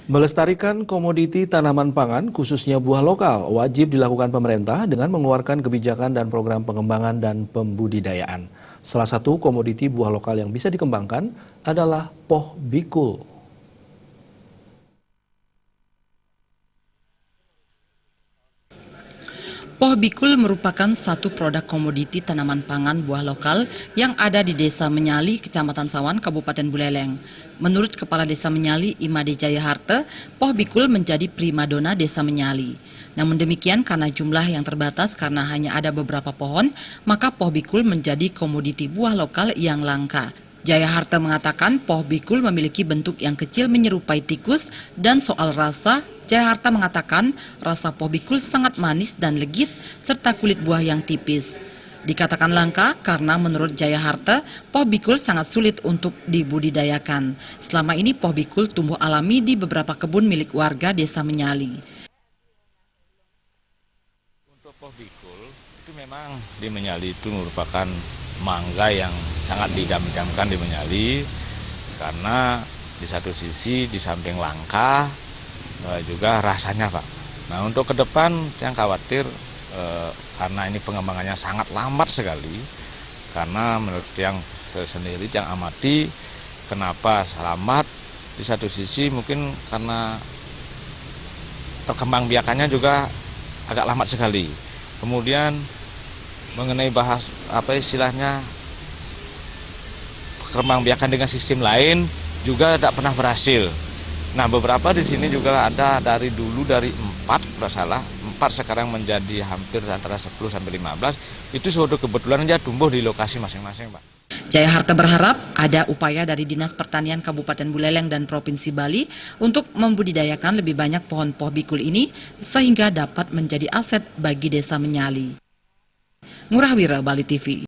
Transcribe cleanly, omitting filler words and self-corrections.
Melestarikan komoditi tanaman pangan, khususnya buah lokal, wajib dilakukan pemerintah dengan mengeluarkan kebijakan dan program pengembangan dan pembudidayaan. Salah satu komoditi buah lokal yang bisa dikembangkan adalah poh bikul. Poh bikul merupakan satu produk komoditi tanaman pangan buah lokal yang ada di Desa Menyali, Kecamatan Sawan, Kabupaten Buleleng. Menurut Kepala Desa Menyali, Imade Jayaharte, poh bikul menjadi primadona Desa Menyali. Namun demikian, karena jumlah yang terbatas karena hanya ada beberapa pohon, maka poh bikul menjadi komoditi buah lokal yang langka. Jayaharte mengatakan poh bikul memiliki bentuk yang kecil menyerupai tikus, dan soal rasa, Jayaharte mengatakan rasa poh bikul sangat manis dan legit serta kulit buah yang tipis. Dikatakan langka karena menurut Jayaharte, poh bikul sangat sulit untuk dibudidayakan. Selama ini poh bikul tumbuh alami di beberapa kebun milik warga Desa Menyali. Untuk poh bikul itu memang di Menyali itu merupakan mangga yang sangat didam-damkan di Menyali, karena di satu sisi di samping langka juga rasanya, Pak. Nah, untuk ke depan yang khawatir karena ini pengembangannya sangat lambat sekali, karena menurut yang sendiri yang amati kenapa lambat, di satu sisi mungkin karena perkembangbiakannya juga agak lambat sekali. Kemudian mengenai bahas istilahnya perkembangbiakan dengan sistem lain juga tidak pernah berhasil. Nah, beberapa di sini juga ada dari 4 sekarang menjadi hampir antara 10 sampai 15. Itu suatu kebetulan aja tumbuh di lokasi masing-masing, Pak. Jayaharte berharap ada upaya dari Dinas Pertanian Kabupaten Buleleng dan Provinsi Bali untuk membudidayakan lebih banyak pohon poh bikul ini sehingga dapat menjadi aset bagi Desa Menyali. Ngurah Wira, Bali TV.